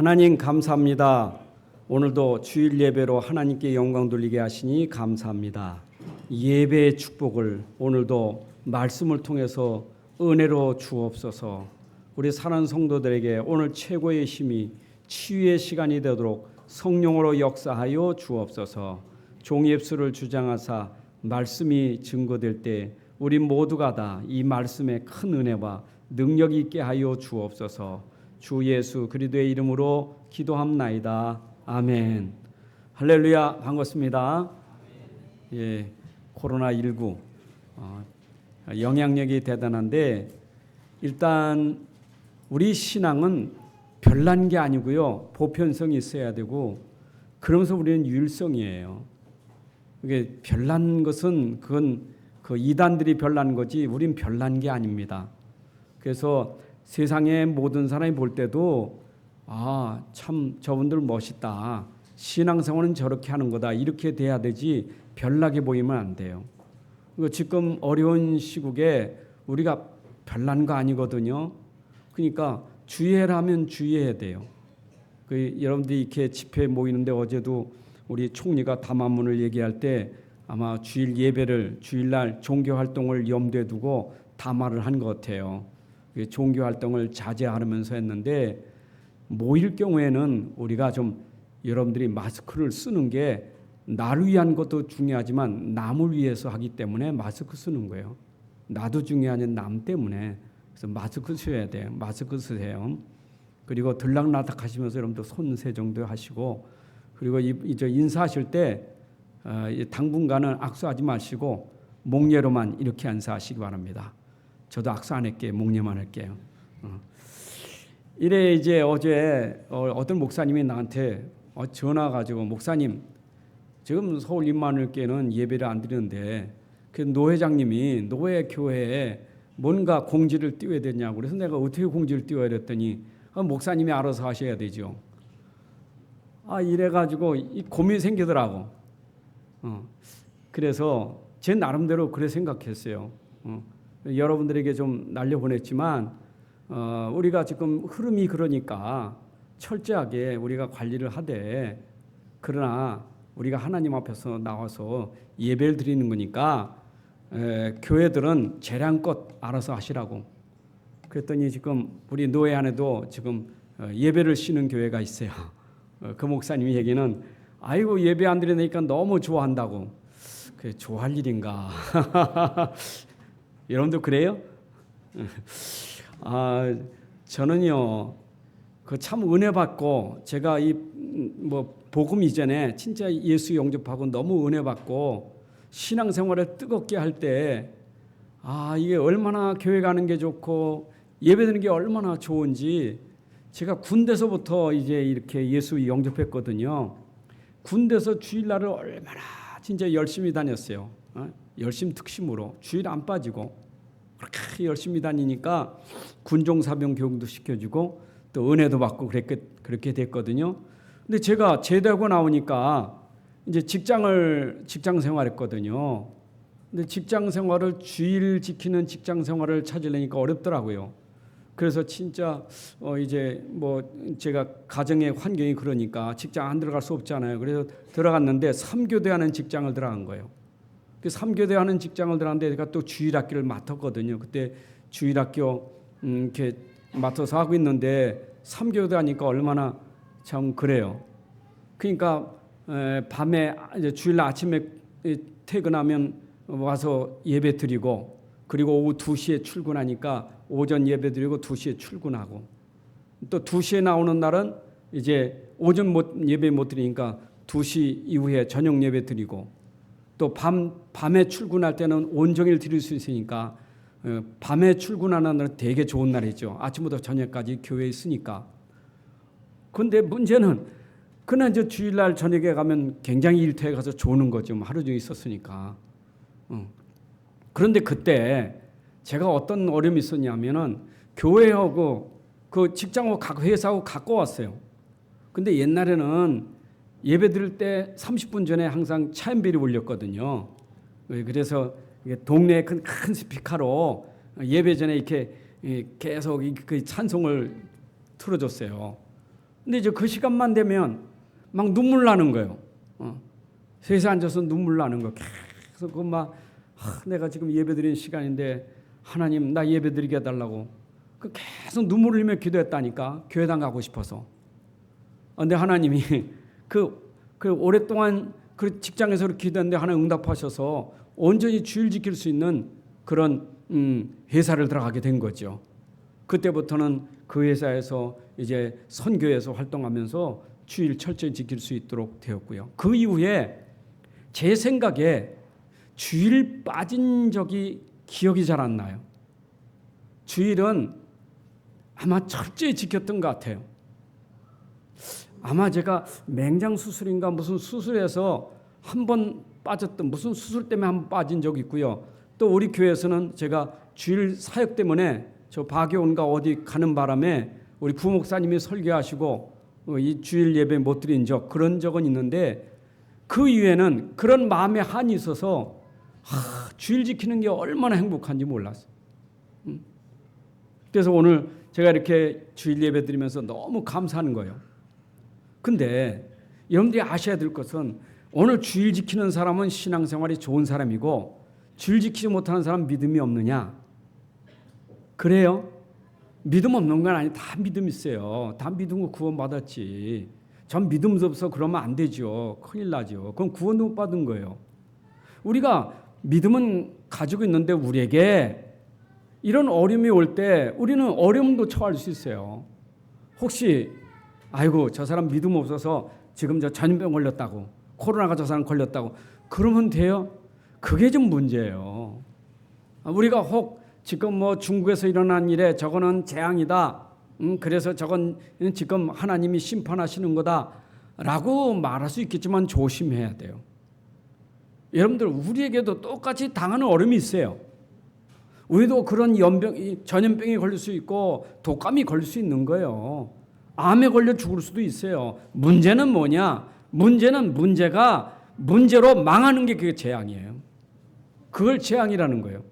하나님 감사합니다. 오늘도 주일 예배로 하나님께 영광 돌리게 하시니 감사합니다. 예배의 축복을 오늘도 말씀을 통해서 은혜로 주옵소서. 우리 사랑하는 성도들에게 오늘 최고의 힘이 치유의 시간이 되도록 성령으로 역사하여 주옵소서. 종의 입술을 주장하사 말씀이 증거될 때 우리 모두가 다 이 말씀의 큰 은혜와 능력이 있게 하여 주옵소서. 주 예수 그리스도의 이름으로 기도합나이다. 아멘. 할렐루야. 반갑습니다. 예, 코로나19 영향력이 대단한데 일단 우리 신앙은 별난 게 아니고요. 보편성이 있어야 되고 그러면서 우리는 유일성이에요. 이게 별난 것은 그건 그 이단들이 별난 거지 우린 별난 게 아닙니다. 그래서 세상의 모든 사람이 볼 때도 참 저분들 멋있다. 신앙생활은 저렇게 하는 거다. 이렇게 돼야 되지 별나게 보이면 안 돼요. 지금 어려운 시국에 우리가 별난 거 아니거든요. 그러니까 주의하면 주의해야 돼요. 여러분들이 이렇게 집회에 모이는데 어제도 우리 총리가 담화문을 얘기할 때 아마 주일 예배를 주일날 종교활동을 염두에 두고 담화를 한 것 같아요. 종교활동을 자제하면서 했는데 모일 경우에는 우리가 좀 여러분들이 마스크를 쓰는 게 나를 위한 것도 중요하지만 남을 위해서 하기 때문에 마스크 쓰는 거예요. 나도 중요하지 남 때문에. 그래서 마스크 써야 돼요. 마스크 쓰세요. 그리고 들락날락 하시면서 여러분들 손 세정도 하시고 그리고 이제 인사하실 때 당분간은 악수하지 마시고 목례로만 이렇게 인사하시기 바랍니다. 저도 악수 안 할게요. 목례만 할게요. 이래 이제 어제 어떤 목사님이 나한테 전화 가지고 목사님 지금 서울 임마누엘교회는 예배를 안 드리는데 그 노 회장님이 노회 교회에 뭔가 공지를 띄워야 되냐고 그래서 내가 어떻게 공지를 띄워야 됐더니 목사님이 알아서 하셔야 되죠. 이래가지고 이 고민이 생기더라고. 그래서 제 나름대로 그래 생각했어요. 여러분들에게 좀 날려보냈지만 우리가 지금 흐름이 그러니까 철저하게 우리가 관리를 하되 그러나 우리가 하나님 앞에서 나와서 예배를 드리는 거니까 교회들은 재량껏 알아서 하시라고 그랬더니 지금 우리 노회 안에도 지금 예배를 쉬는 교회가 있어요. 그 목사님이 얘기는 아이고 예배 안 드리니까 너무 좋아한다고. 그게 좋아할 일인가? 여러분도 그래요? 저는요 그 참 은혜 받고 제가 이 복음 이전에 진짜 예수 영접하고 너무 은혜 받고 신앙생활을 뜨겁게 할 때 이게 얼마나 교회 가는 게 좋고 예배드리는 게 얼마나 좋은지 제가 군대서부터 이제 이렇게 예수 영접했거든요. 군대에서 주일날을 얼마나 진짜 열심히 다녔어요. 열심 특심으로 주일 안 빠지고 그렇게 열심히 다니니까 군종사병 교육도 시켜주고 또 은혜도 받고 그렇게 됐거든요. 근데 제가 제대하고 나오니까 이제 직장 생활했거든요. 근데 직장 생활을 주일 지키는 직장 생활을 찾으려니까 어렵더라고요. 그래서 진짜 이제 제가 가정의 환경이 그러니까 직장 안 들어갈 수 없잖아요. 그래서 들어갔는데 3교대 하는 직장을 들어간 거예요. 그 3교대 하는 직장을 들어갔는데 제가 또 주일학교를 맡았거든요. 그때 주일학교 이렇게 맡아서 하고 있는데 3교대 하니까 얼마나 참 그래요. 그러니까 밤에 이제 주일날 아침에 퇴근하면 와서 예배 드리고 그리고 오후 2시에 출근하니까 오전 예배 드리고 2시에 출근하고 또 2시에 나오는 날은 이제 오전 예배 못 드리니까 2시 이후에 저녁 예배 드리고 또 밤에 출근할 때는 온종일 드릴 수 있으니까 밤에 출근하는 날은 되게 좋은 날이죠. 아침부터 저녁까지 교회에 있으니까. 그런데 문제는 그날 이제 주일날 저녁에 가면 굉장히 일터에 가서 조는 거죠. 하루 종일 있었으니까. 그런데 그때 제가 어떤 어려움이 있었냐면은 교회하고 그 직장하고 회사하고 가까웠어요. 근데 옛날에는 예배 드릴 때 30분 전에 항상 차인벨이 울렸거든요. 그래서 동네에 큰 스피커로 예배 전에 이렇게 계속 그 찬송을 틀어줬어요. 근데 이제 그 시간만 되면 막 눈물 나는 거예요. 세상에 앉아서 눈물 나는 거. 계속 내가 지금 예배드리는 시간인데 하나님 나 예배드리게 해달라고. 계속 눈물 흘리며 기도했다니까. 교회당 가고 싶어서. 근데 하나님이 그 오랫동안 그 직장에서 기도했는데 하나님 응답하셔서 온전히 주일 지킬 수 있는 그런 회사를 들어가게 된 거죠. 그때부터는 그 회사에서 이제 선교에서 활동하면서 주일 철저히 지킬 수 있도록 되었고요. 그 이후에 제 생각에 주일 빠진 적이 기억이 잘 안 나요. 주일은 아마 철저히 지켰던 것 같아요. 아마 제가 맹장 수술인가 무슨 수술에서 한 번 빠졌던 무슨 수술 때문에 한 번 빠진 적이 있고요. 또 우리 교회에서는 제가 주일 사역 때문에 저 박여원가 어디 가는 바람에 우리 부목사님이 설교하시고 이 주일 예배 못 드린 적 그런 적은 있는데 그 이후에는 그런 마음에 한이 있어서 주일 지키는 게 얼마나 행복한지 몰랐어요. 그래서 오늘 제가 이렇게 주일 예배 드리면서 너무 감사하는 거예요. 근데 여러분들이 아셔야 될 것은 오늘 주일 지키는 사람은 신앙생활이 좋은 사람이고 주일 지키지 못하는 사람은 믿음이 없느냐? 그래요? 믿음 없는 건 아니. 다 믿음 있어요. 다 믿은 거 구원 받았지. 전 믿음 없어 그러면 안 되죠. 큰일 나죠. 그럼 구원도 못 받은 거예요. 우리가 믿음은 가지고 있는데 우리에게 이런 어려움이 올 때 우리는 어려움도 처할 수 있어요. 혹시 아이고 저 사람 믿음 없어서 지금 저 전염병 걸렸다고 코로나가 저 사람 걸렸다고 그러면 돼요? 그게 좀 문제예요. 우리가 혹 지금 뭐 중국에서 일어난 일에 저거는 재앙이다. 그래서 저건 지금 하나님이 심판하시는 거다라고 말할 수 있겠지만 조심해야 돼요. 여러분들 우리에게도 똑같이 당하는 어려움이 있어요. 우리도 그런 전염병이 걸릴 수 있고 독감이 걸릴 수 있는 거예요. 암에 걸려 죽을 수도 있어요. 문제는 뭐냐? 문제는 문제로 망하는 게 그게 재앙이에요. 그걸 재앙이라는 거예요.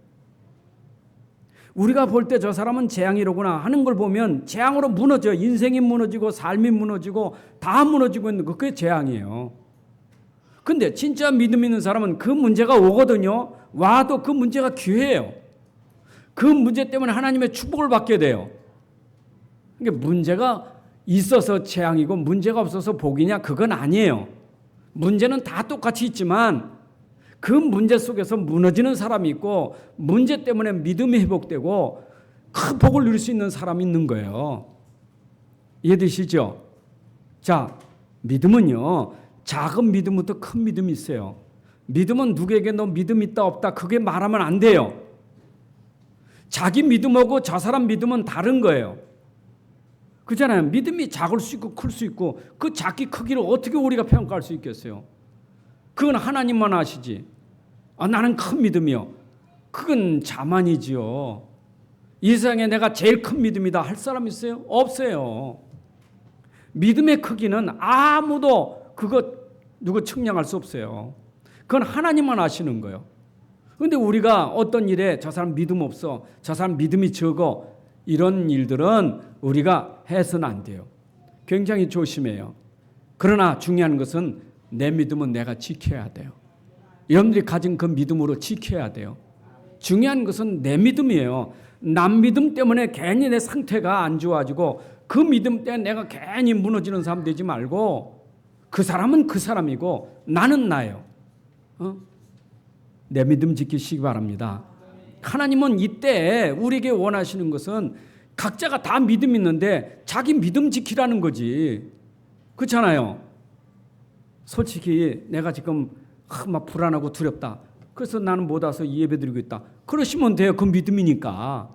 우리가 볼 때 저 사람은 재앙이로구나 하는 걸 보면 재앙으로 무너져. 인생이 무너지고 삶이 무너지고 다 무너지고 있는 거 그게 재앙이에요. 근데 진짜 믿음 있는 사람은 그 문제가 오거든요. 와도 그 문제가 기회예요. 그 문제 때문에 하나님의 축복을 받게 돼요. 그러니까 문제가 있어서 재앙이고 문제가 없어서 복이냐? 그건 아니에요. 문제는 다 똑같이 있지만 그 문제 속에서 무너지는 사람이 있고 문제 때문에 믿음이 회복되고 큰 복을 누릴 수 있는 사람이 있는 거예요. 이해되시죠? 자, 믿음은요. 작은 믿음부터 큰 믿음이 있어요. 믿음은 누구에게 너 믿음 있다 없다 그게 말하면 안 돼요. 자기 믿음하고 저 사람 믿음은 다른 거예요. 그렇잖아요. 믿음이 작을 수 있고 클 수 있고 그 작기 크기를 어떻게 우리가 평가할 수 있겠어요? 그건 하나님만 아시지. 나는 큰 믿음이요. 그건 자만이지요. 이 세상에 내가 제일 큰 믿음이다 할 사람 있어요? 없어요. 믿음의 크기는 아무도 누구 측량할 수 없어요. 그건 하나님만 아시는 거예요. 그런데 우리가 어떤 일에 저 사람 믿음 없어, 저 사람 믿음이 적어 이런 일들은 우리가 해서는 안 돼요. 굉장히 조심해요. 그러나 중요한 것은 내 믿음은 내가 지켜야 돼요. 여러분들이 가진 그 믿음으로 지켜야 돼요. 중요한 것은 내 믿음이에요. 남 믿음 때문에 괜히 내 상태가 안 좋아지고 그 믿음 때문에 내가 괜히 무너지는 사람 되지 말고 그 사람은 그 사람이고 나는 나예요. 내 믿음 지키시기 바랍니다. 하나님은 이때 우리에게 원하시는 것은 각자가 다 믿음 있는데 자기 믿음 지키라는 거지. 그렇잖아요. 솔직히 내가 지금 막 불안하고 두렵다. 그래서 나는 못 와서 예배드리고 있다. 그러시면 돼요. 그 믿음이니까.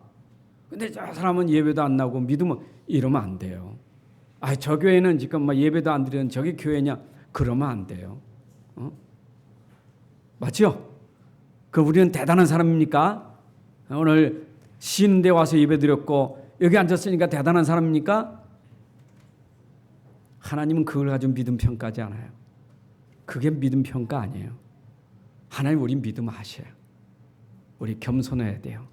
근데 저 사람은 예배도 안 나오고 믿으면 이러면 안 돼요. 저 교회는 지금 막 예배도 안 드리는 저게 교회냐? 그러면 안 돼요. 맞죠? 우리는 대단한 사람입니까? 오늘 쉬는데 와서 예배드렸고 여기 앉았으니까 대단한 사람입니까? 하나님은 그걸 가지고 믿음 평가하지 않아요. 그게 믿음 평가 아니에요. 하나님 우리 믿음 아셔요. 우리 겸손해야 돼요.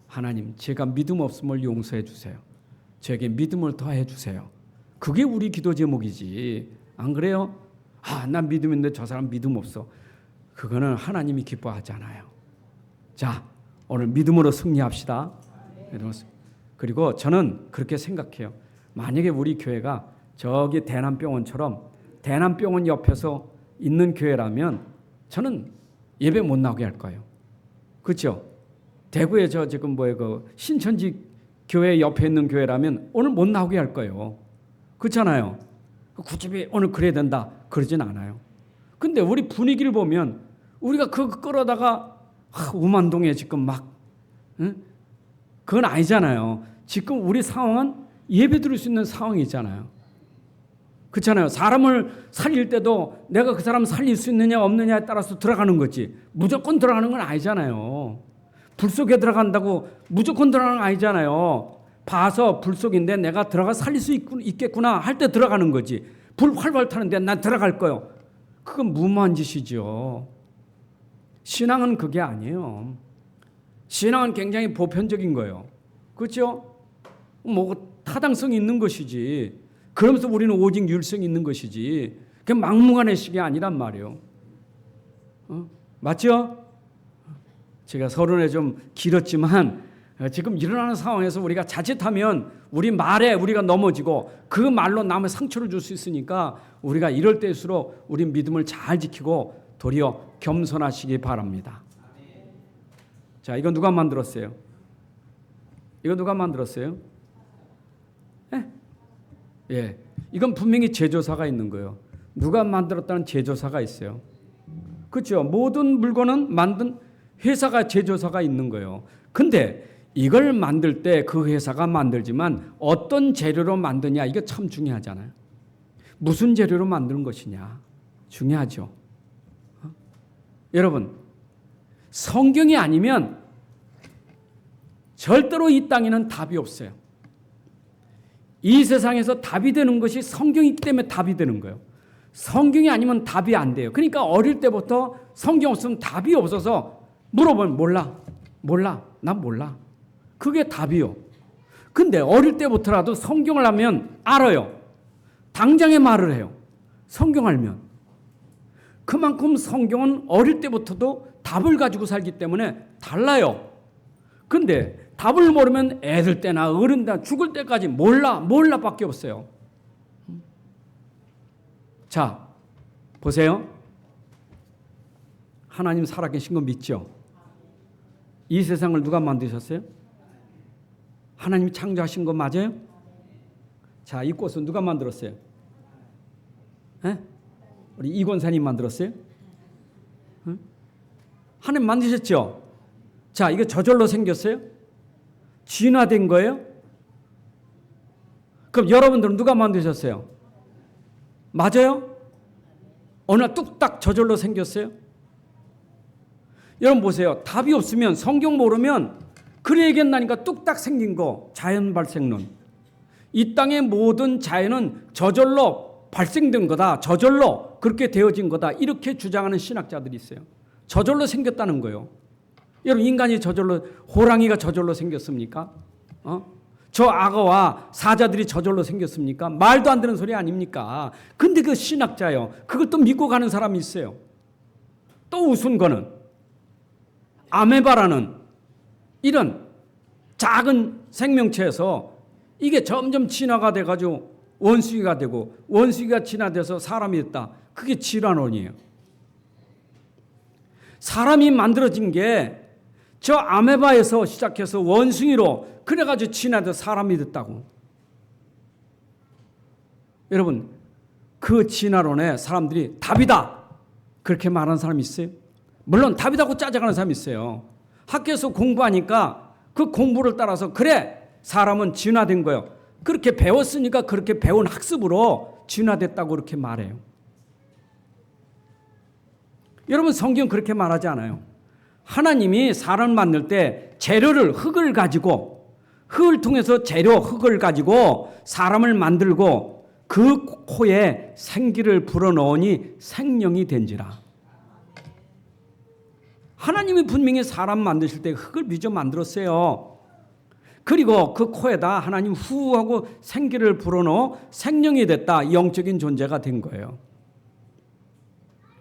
하나님 제가 믿음 없음을 용서해 주세요. 저에게 믿음을 더해 주세요. 그게 우리 기도 제목이지. 안 그래요? 난 믿음 있는데 저 사람 믿음 없어. 그거는 하나님이 기뻐하지 않아요. 자, 오늘 믿음으로 승리합시다. 그리고 저는 그렇게 생각해요. 만약에 우리 교회가 저기 대남병원처럼 대남병원 옆에서 있는 교회라면 저는 예배 못 나오게 할 거예요. 그렇죠? 대구에 저 지금 그 신천지 교회 옆에 있는 교회라면 오늘 못 나오게 할 거예요. 그렇잖아요. 굳이 오늘 그래야 된다 그러진 않아요. 근데 우리 분위기를 보면 우리가 그거 끌어다가 우만동에 지금 막 그건 아니잖아요. 지금 우리 상황은 예배 드릴 수 있는 상황이잖아요. 그렇잖아요. 사람을 살릴 때도 내가 그 사람 살릴 수 있느냐 없느냐에 따라서 들어가는 거지 무조건 들어가는 건 아니잖아요. 불 속에 들어간다고 무조건 들어가는 건 아니잖아요. 봐서 불 속인데 내가 들어가 살릴 수 있겠구나 할 때 들어가는 거지. 불 활활 타는데 난 들어갈 거요. 그건 무모한 짓이죠. 신앙은 그게 아니에요. 신앙은 굉장히 보편적인 거예요. 그렇죠? 뭐 타당성이 있는 것이지. 그러면서 우리는 오직 율성이 있는 것이지. 그냥 막무가내식이 아니란 말이에요. 맞죠? 제가 서론에 좀 길었지만 지금 일어나는 상황에서 우리가 자칫하면 우리 말에 우리가 넘어지고 그 말로 남의 상처를 줄 수 있으니까 우리가 이럴 때일수록 우리 믿음을 잘 지키고 도리어 겸손하시기 바랍니다. 자, 이건 누가 만들었어요? 이거 누가 만들었어요? 예, 이건 분명히 제조사가 있는 거예요. 누가 만들었다는 제조사가 있어요. 그렇죠? 모든 물건은 만든 회사가 제조사가 있는 거예요. 근데 이걸 만들 때 그 회사가 만들지만 어떤 재료로 만드냐 이거 참 중요하잖아요. 무슨 재료로 만드는 것이냐 중요하죠. 여러분 성경이 아니면 절대로 이 땅에는 답이 없어요. 이 세상에서 답이 되는 것이 성경이기 때문에 답이 되는 거예요. 성경이 아니면 답이 안 돼요. 그러니까 어릴 때부터 성경 없으면 답이 없어서 물어보면 몰라 난 몰라. 그게 답이요. 근데 어릴 때부터라도 성경을 하면 알아요. 당장에 말을 해요. 성경 알면. 그만큼 성경은 어릴 때부터도 답을 가지고 살기 때문에 달라요. 근데 답을 모르면 애들 때나 어른 때 죽을 때까지 몰라밖에 없어요. 자, 보세요. 하나님 살아계신 거 믿죠? 이 세상을 누가 만드셨어요? 하나님이 창조하신 거 맞아요? 자, 이 꽃은 누가 만들었어요? 우리 이권사님 만들었어요? 하나님 만드셨죠? 자, 이거 저절로 생겼어요? 진화된 거예요? 그럼 여러분들은 누가 만드셨어요? 맞아요? 어느 날 뚝딱 저절로 생겼어요? 여러분 보세요. 답이 없으면 성경 모르면 그래야겠나니까 뚝딱 생긴 거 자연 발생론. 이 땅의 모든 자연은 저절로 발생된 거다. 저절로 그렇게 되어진 거다. 이렇게 주장하는 신학자들이 있어요. 저절로 생겼다는 거예요. 여러분 인간이 저절로 호랑이가 저절로 생겼습니까? 저 악어와 사자들이 저절로 생겼습니까? 말도 안 되는 소리 아닙니까? 근데 그 신학자요. 그것도 믿고 가는 사람이 있어요. 또 우스운 거는 아메바라는 이런 작은 생명체에서 이게 점점 진화가 돼가지고 원숭이가 되고 원숭이가 진화돼서 사람이 됐다. 그게 질환론이에요. 사람이 만들어진 게 저 아메바에서 시작해서 원숭이로 그래가지고 진화돼서 사람이 됐다고. 여러분 그 진화론에 사람들이 답이다 그렇게 말하는 사람이 있어요? 물론 답이다고 짜져가는 사람이 있어요. 학교에서 공부하니까 그 공부를 따라서 그래 사람은 진화된 거예요. 그렇게 배웠으니까 그렇게 배운 학습으로 진화됐다고 그렇게 말해요. 여러분 성경 그렇게 말하지 않아요. 하나님이 사람을 만들 때 재료를 흙을 가지고 흙을 통해서 재료 흙을 가지고 사람을 만들고 그 코에 생기를 불어넣으니 생명이 된지라. 하나님이 분명히 사람 만드실 때 흙을 빚어 만들었어요. 그리고 그 코에다 하나님 후 하고 생기를 불어넣어 생명이 됐다. 영적인 존재가 된 거예요.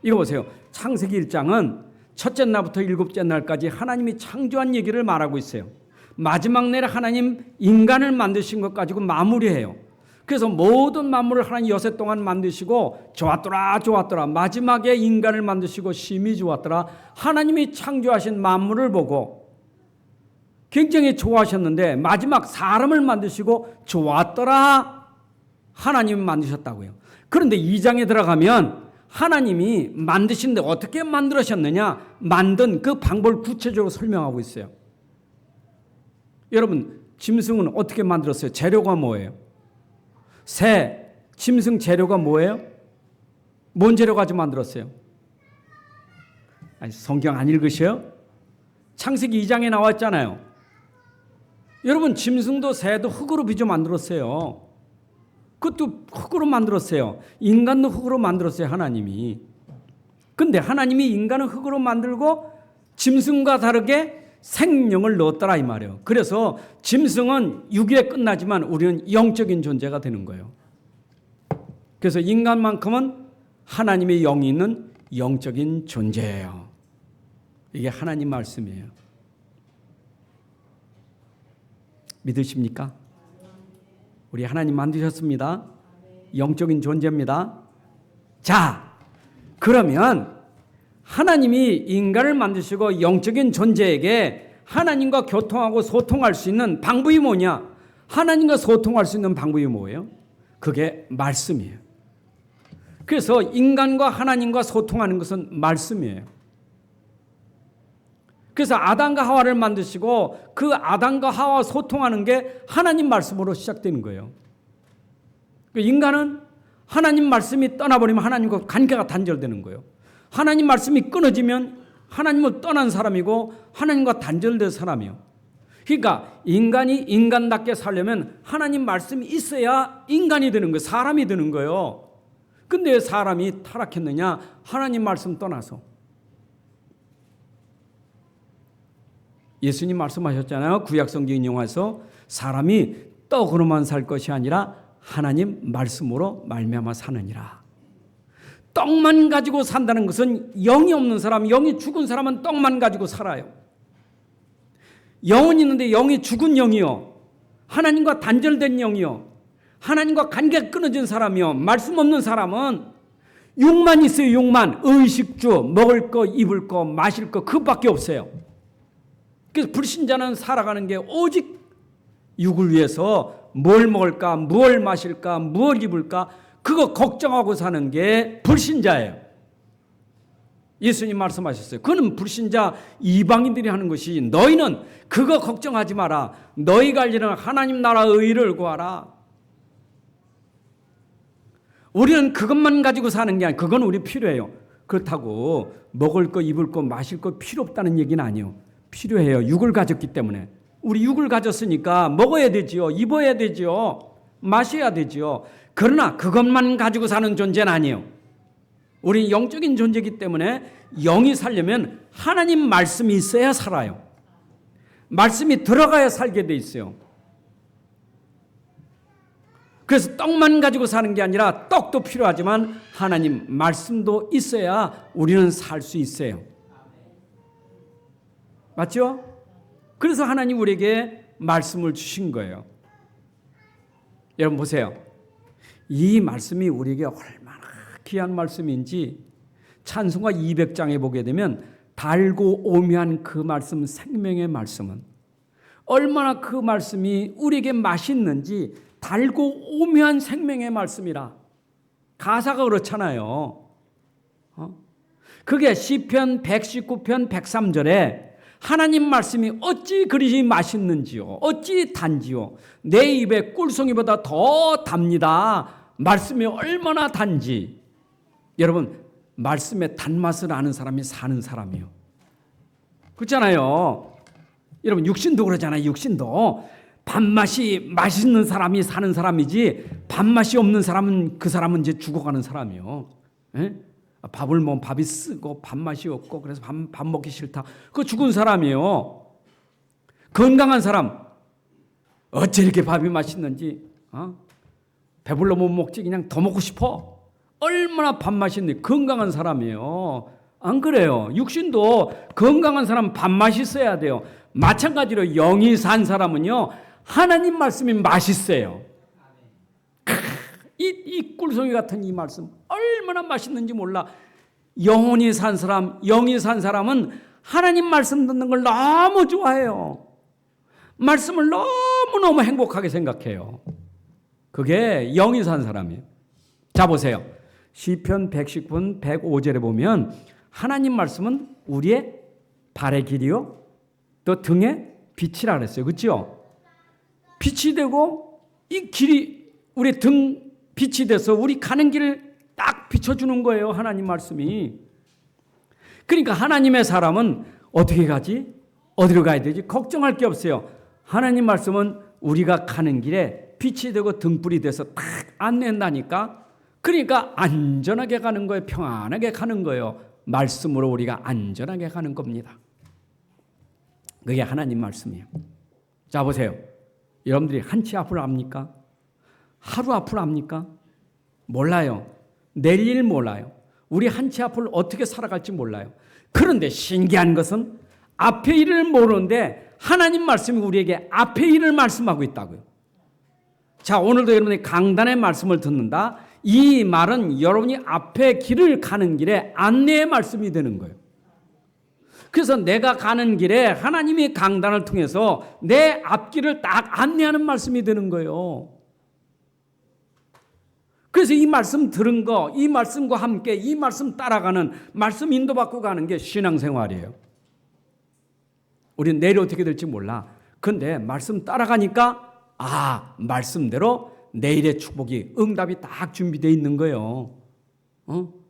이거 보세요. 창세기 1장은 첫째 날부터 일곱째 날까지 하나님이 창조한 얘기를 말하고 있어요. 마지막 날에 하나님 인간을 만드신 것 가지고 마무리해요. 그래서 모든 만물을 하나님 여섯 동안 만드시고 좋았더라 좋았더라. 마지막에 인간을 만드시고 심히 좋았더라. 하나님이 창조하신 만물을 보고 굉장히 좋아하셨는데 마지막 사람을 만드시고 좋았더라. 하나님이 만드셨다고요. 그런데 2장에 들어가면 하나님이 만드신데 어떻게 만들으셨느냐, 만든 그 방법을 구체적으로 설명하고 있어요. 여러분, 짐승은 어떻게 만들었어요? 재료가 뭐예요? 새, 짐승 재료가 뭐예요? 뭔 재료 가지고 만들었어요? 아니, 성경 안 읽으셔요? 창세기 2장에 나와 있잖아요. 여러분, 짐승도 새도 흙으로 빚어 만들었어요. 그것도 흙으로 만들었어요. 인간도 흙으로 만들었어요, 하나님이. 근데 하나님이 인간을 흙으로 만들고 짐승과 다르게 생명을 넣었더라 이 말이에요. 그래서 짐승은 6일에 끝나지만 우리는 영적인 존재가 되는 거예요. 그래서 인간만큼은 하나님의 영이 있는 영적인 존재예요. 이게 하나님 말씀이에요. 믿으십니까? 우리 하나님 만드셨습니다. 영적인 존재입니다. 자, 그러면 하나님이 인간을 만드시고 영적인 존재에게 하나님과 교통하고 소통할 수 있는 방법이 뭐냐? 하나님과 소통할 수 있는 방법이 뭐예요? 그게 말씀이에요. 그래서 인간과 하나님과 소통하는 것은 말씀이에요. 그래서 아담과 하와를 만드시고 그 아담과 하와 소통하는 게 하나님 말씀으로 시작되는 거예요. 인간은 하나님 말씀이 떠나버리면 하나님과 관계가 단절되는 거예요. 하나님 말씀이 끊어지면 하나님을 떠난 사람이고 하나님과 단절된 사람이에요. 그러니까 인간이 인간답게 살려면 하나님 말씀이 있어야 인간이 되는 거예요. 사람이 되는 거예요. 근데 왜 사람이 타락했느냐? 하나님 말씀 떠나서. 예수님 말씀하셨잖아요. 구약성경 인용해서 사람이 떡으로만 살 것이 아니라 하나님 말씀으로 말미암아 사느니라. 떡만 가지고 산다는 것은 영이 없는 사람, 영이 죽은 사람은 떡만 가지고 살아요. 영은 있는데 영이 죽은 영이요, 하나님과 단절된 영이요, 하나님과 관계가 끊어진 사람이요, 말씀 없는 사람은 육만 있어요. 육만. 의식주, 먹을 거, 입을 거, 마실 거, 그것밖에 없어요. 그래서 불신자는 살아가는 게 오직 육을 위해서 뭘 먹을까, 뭘 마실까, 뭘 입을까, 그거 걱정하고 사는 게 불신자예요. 예수님 말씀하셨어요. 그는 불신자 이방인들이 하는 것이, 너희는 그거 걱정하지 마라. 너희가 할 일은 하나님 나라의 의를 구하라. 우리는 그것만 가지고 사는 게 아니에요. 그건 우리 필요해요. 그렇다고 먹을 거, 입을 거, 마실 거 필요 없다는 얘기는 아니에요. 필요해요. 육을 가졌기 때문에. 우리 육을 가졌으니까 먹어야 되지요. 입어야 되지요. 마셔야 되지요. 그러나 그것만 가지고 사는 존재는 아니에요. 우리 영적인 존재이기 때문에 영이 살려면 하나님 말씀이 있어야 살아요. 말씀이 들어가야 살게 돼 있어요. 그래서 떡만 가지고 사는 게 아니라 떡도 필요하지만 하나님 말씀도 있어야 우리는 살 수 있어요. 맞죠? 그래서 하나님 우리에게 말씀을 주신 거예요. 여러분 보세요. 이 말씀이 우리에게 얼마나 귀한 말씀인지 찬송가 200장에 보게 되면 달고 오묘한 그 말씀, 생명의 말씀은 얼마나 그 말씀이 우리에게 맛있는지, 달고 오묘한 생명의 말씀이라. 가사가 그렇잖아요. 그게 시편 119편 103절에 하나님 말씀이 어찌 그리 맛있는지요, 어찌 단지요, 내 입에 꿀송이보다 더 답니다. 말씀이 얼마나 단지. 여러분, 말씀의 단맛을 아는 사람이 사는 사람이요. 그렇잖아요. 여러분, 육신도 그러잖아요. 육신도 밥맛이 맛있는 사람이 사는 사람이지, 밥맛이 없는 사람은 그 사람은 이제 죽어가는 사람이요. 에? 밥을 먹으면 밥이 쓰고 밥맛이 없고 그래서 밥 먹기 싫다. 그거 죽은 사람이에요. 건강한 사람, 어째 이렇게 밥이 맛있는지, 배불러 못 먹지 그냥 더 먹고 싶어. 얼마나 밥 맛있는지. 건강한 사람이에요. 안 그래요? 육신도 건강한 사람은 밥 맛있어야 돼요. 마찬가지로 영이 산 사람은요, 하나님 말씀이 맛있어요. 이 꿀송이 같은 이 말씀 얼마나 맛있는지 몰라. 영혼이 산 사람, 영이 산 사람은 하나님 말씀 듣는 걸 너무 좋아해요. 말씀을 너무너무 행복하게 생각해요. 그게 영이 산 사람이에요. 자, 보세요. 시편 119편 105절에 보면 하나님 말씀은 우리의 발의 길이요 또 등의 빛이라 그랬어요. 그렇죠? 빛이 되고 이 길이 우리 등 빛이 돼서 우리 가는 길을 딱 비춰주는 거예요. 하나님 말씀이. 그러니까 하나님의 사람은 어떻게 가지? 어디로 가야 되지? 걱정할 게 없어요. 하나님 말씀은 우리가 가는 길에 빛이 되고 등불이 돼서 딱 안내한다니까. 그러니까 안전하게 가는 거예요. 평안하게 가는 거예요. 말씀으로 우리가 안전하게 가는 겁니다. 그게 하나님 말씀이에요. 자, 보세요. 여러분들이 한치 앞을 압니까? 하루 앞을 압니까? 몰라요. 내일 몰라요. 우리 한치 앞을 어떻게 살아갈지 몰라요. 그런데 신기한 것은 앞의 일을 모르는데 하나님 말씀이 우리에게 앞의 일을 말씀하고 있다고요. 자, 오늘도 여러분이 강단의 말씀을 듣는다. 이 말은 여러분이 앞에 길을 가는 길에 안내의 말씀이 되는 거예요. 그래서 내가 가는 길에 하나님이 강단을 통해서 내 앞길을 딱 안내하는 말씀이 되는 거예요. 그래서 이 말씀 들은 거, 이 말씀과 함께 이 말씀 따라가는, 말씀 인도받고 가는 게 신앙생활이에요. 우리는 내일 어떻게 될지 몰라. 그런데 말씀 따라가니까 말씀대로 내일의 축복이, 응답이 딱 준비되어 있는 거예요.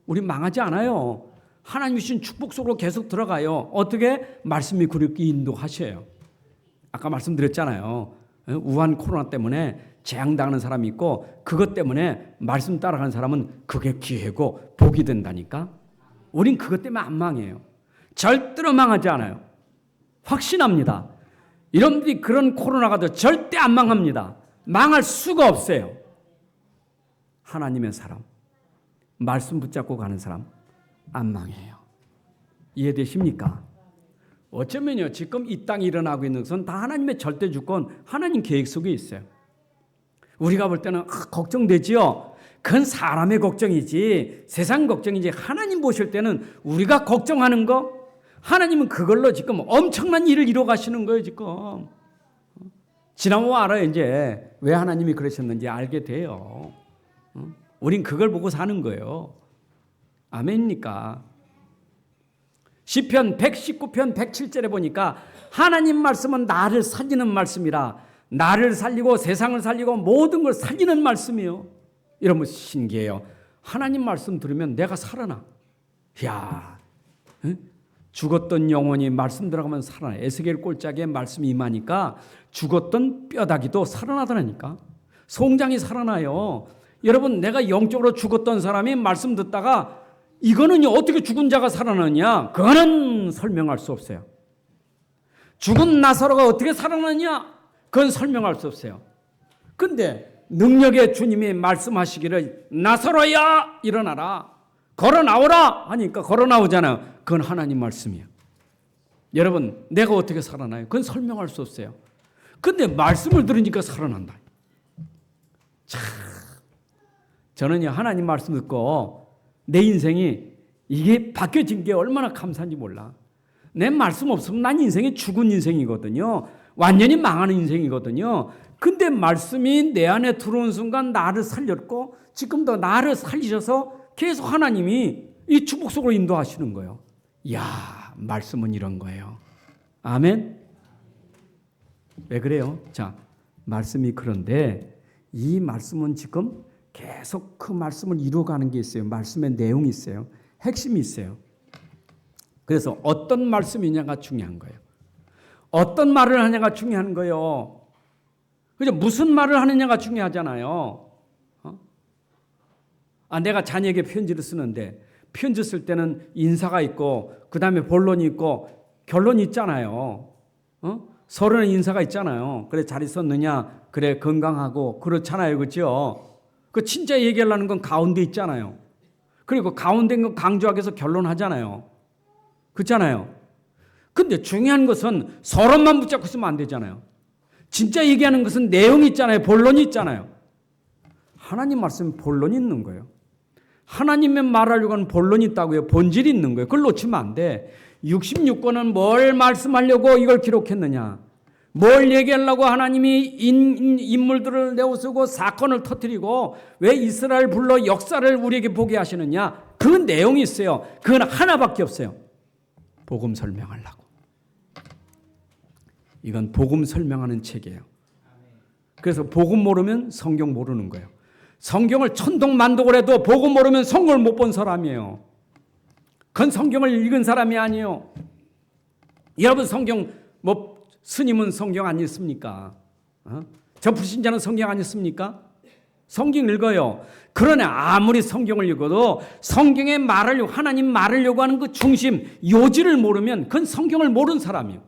우리 망하지 않아요. 하나님이 주신 축복 속으로 계속 들어가요. 어떻게? 말씀이 그렇게 인도하셔요. 아까 말씀드렸잖아요. 우한 코로나 때문에 재앙당하는 사람이 있고 그것 때문에 말씀 따라가는 사람은 그게 기회고 복이 된다니까. 우린 그것 때문에 안 망해요. 절대로 망하지 않아요. 확신합니다. 여러분들이 그런 코로나가 더 절대 안 망합니다. 망할 수가 없어요. 하나님의 사람, 말씀 붙잡고 가는 사람 안 망해요. 이해되십니까? 어쩌면요, 지금 이 땅에 일어나고 있는 것은 다 하나님의 절대 주권, 하나님 계획 속에 있어요. 우리가 볼 때는 걱정되지요. 그건 사람의 걱정이지, 세상 걱정이지. 하나님 보실 때는 우리가 걱정하는 거, 하나님은 그걸로 지금 엄청난 일을 이루어 가시는 거예요. 지금 지나면 알아요. 이제 왜 하나님이 그러셨는지 알게 돼요. 우린 그걸 보고 사는 거예요. 아멘입니까? 시편 119편 107절에 보니까 하나님 말씀은 나를 살리는 말씀이라. 나를 살리고 세상을 살리고 모든 걸 살리는 말씀이에요. 여러분 신기해요. 하나님 말씀 들으면 내가 살아나. 이야, 죽었던 영혼이 말씀 들어가면 살아나. 에스겔 꼴짝에 말씀이 임하니까 죽었던 뼈다귀도 살아나더라니까. 송장이 살아나요. 여러분, 내가 영적으로 죽었던 사람이 말씀 듣다가 이거는요, 어떻게 죽은 자가 살아나냐? 그거는 설명할 수 없어요. 죽은 나사로가 어떻게 살아나냐? 그건 설명할 수 없어요. 근데 능력의 주님이 말씀하시기를 나사로야 일어나라, 걸어 나오라 하니까 걸어 나오잖아요. 그건 하나님 말씀이에요. 여러분, 내가 어떻게 살아나요? 그건 설명할 수 없어요. 근데 말씀을 들으니까 살아난다. 참, 저는요, 하나님 말씀 듣고 내 인생이 이게 바뀌어진 게 얼마나 감사한지 몰라. 내 말씀 없으면 난 인생이 죽은 인생이거든요. 완전히 망하는 인생이거든요. 근데 말씀이 내 안에 들어온 순간 나를 살렸고 지금도 나를 살리셔서 계속 하나님이 이 축복 속으로 인도하시는 거예요. 이야, 말씀은 이런 거예요. 아멘. 왜 그래요? 자, 말씀이 그런데 이 말씀은 지금 계속 그 말씀을 이루어가는 게 있어요. 말씀의 내용이 있어요. 핵심이 있어요. 그래서 어떤 말씀이냐가 중요한 거예요. 어떤 말을 하냐가 중요한 거예요. 그죠? 무슨 말을 하느냐가 중요하잖아요. 내가 자녀에게 편지를 쓰는데 편지 쓸 때는 인사가 있고 그 다음에 본론이 있고 결론이 있잖아요. 서로는 인사가 있잖아요. 그래 잘 있었느냐? 그래 건강하고 그렇잖아요. 그렇죠? 그 진짜 얘기하려는 건 가운데 있잖아요. 그리고 가운데 있는 거 강조하기 위해서 결론하잖아요. 그렇잖아요. 근데 중요한 것은 서론만 붙잡고 있으면 안 되잖아요. 진짜 얘기하는 것은 내용이 있잖아요. 본론이 있잖아요. 하나님 말씀은 본론이 있는 거예요. 하나님의 말하려고 하는 본론이 있다고요. 본질이 있는 거예요. 그걸 놓치면 안 돼. 66권은 뭘 말씀하려고 이걸 기록했느냐. 뭘 얘기하려고 하나님이 인물들을 내어쓰고 사건을 터뜨리고 왜 이스라엘 불러 역사를 우리에게 보게 하시느냐. 그 내용이 있어요. 그건 하나밖에 없어요. 복음 설명하려고. 이건 복음 설명하는 책이에요. 그래서 복음 모르면 성경 모르는 거예요. 성경을 천독만독을 해도 복음 모르면 성경을 못 본 사람이에요. 그건 성경을 읽은 사람이 아니에요. 여러분 성경 스님은 성경 안 읽습니까? 저 불신자는 성경 안 읽습니까? 성경 읽어요. 그러나 아무리 성경을 읽어도 성경의 말하려고 하나님 말하려고 하는 그 중심 요지를 모르면 그건 성경을 모르는 사람이에요.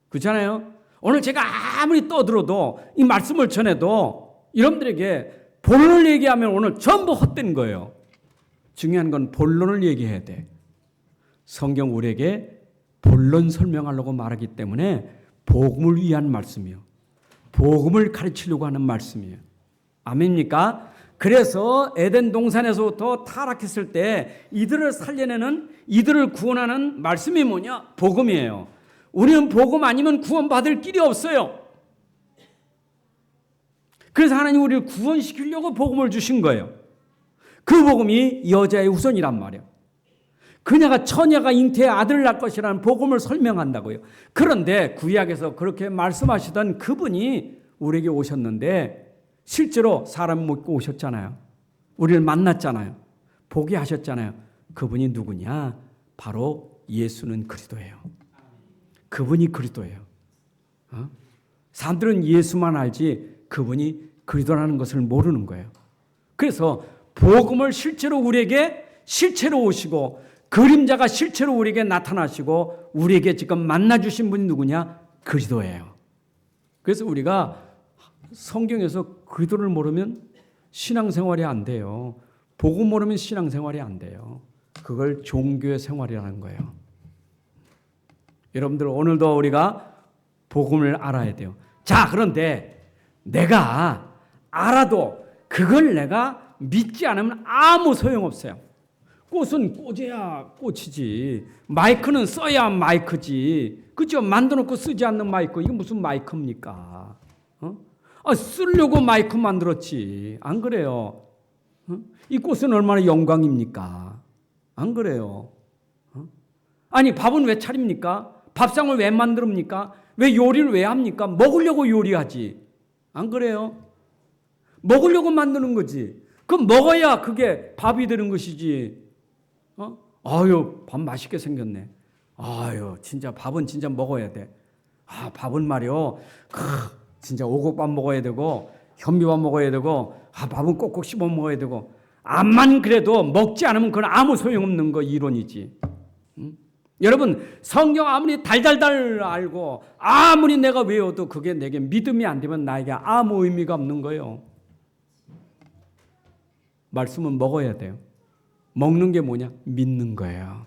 그렇잖아요. 오늘 제가 아무리 떠들어도 이 말씀을 전해도 여러분들에게 본론을 얘기하면 오늘 전부 헛된 거예요. 중요한 건 본론을 얘기해야 돼. 성경 우리에게 본론 설명하려고 말하기 때문에 복음을 위한 말씀이에요. 복음을 가르치려고 하는 말씀이에요. 아멘입니까? 그래서 에덴 동산에서부터 타락했을 때 이들을 살려내는, 이들을 구원하는 말씀이 뭐냐? 복음이에요. 우리는 복음 아니면 구원받을 길이 없어요. 그래서 하나님 우리를 구원시키려고 복음을 주신 거예요. 그 복음이 여자의 후손이란 말이에요. 그녀가 처녀가 잉태의 아들을 낳을 것이라는 복음을 설명한다고요. 그런데 구약에서 그렇게 말씀하시던 그분이 우리에게 오셨는데 실제로 사람 믿고 오셨잖아요. 우리를 만났잖아요. 보게 하셨잖아요. 그분이 누구냐? 바로 예수는 그리스도예요. 그분이 그리스도예요. 사람들은 예수만 알지 그분이 그리스도라는 것을 모르는 거예요. 그래서 복음을 실제로 우리에게 실체로 오시고 그림자가 실체로 우리에게 나타나시고 우리에게 지금 만나주신 분이 누구냐? 그리스도예요. 그래서 우리가 성경에서 그리스도를 모르면 신앙생활이 안 돼요. 복음 모르면 신앙생활이 안 돼요. 그걸 종교의 생활이라는 거예요. 여러분들 오늘도 우리가 복음을 알아야 돼요. 자, 그런데 내가 알아도 그걸 내가 믿지 않으면 아무 소용없어요. 꽃은 꽂아야 꽃이지. 마이크는 써야 마이크지. 그죠? 만들어놓고 쓰지 않는 마이크. 이게 무슨 마이크입니까? 쓰려고 마이크 만들었지. 안 그래요? 이 꽃은 얼마나 영광입니까? 안 그래요? 아니 밥은 왜 차립니까? 밥상을 왜 만듭니까? 왜 요리를 왜 합니까? 먹으려고 요리하지. 안 그래요? 먹으려고 만드는 거지. 그럼 먹어야 그게 밥이 되는 것이지. 아유, 밥 맛있게 생겼네. 아유, 진짜 밥은 진짜 먹어야 돼. 밥은 말이요. 진짜 오곡밥 먹어야 되고 현미밥 먹어야 되고 밥은 꼭꼭 씹어 먹어야 되고 암만 그래도 먹지 않으면 그건 아무 소용없는 거 이론이지. 여러분 성경 아무리 달달달 알고 아무리 내가 외워도 그게 내게 믿음이 안 되면 나에게 아무 의미가 없는 거예요. 말씀은 먹어야 돼요. 먹는 게 뭐냐? 믿는 거예요.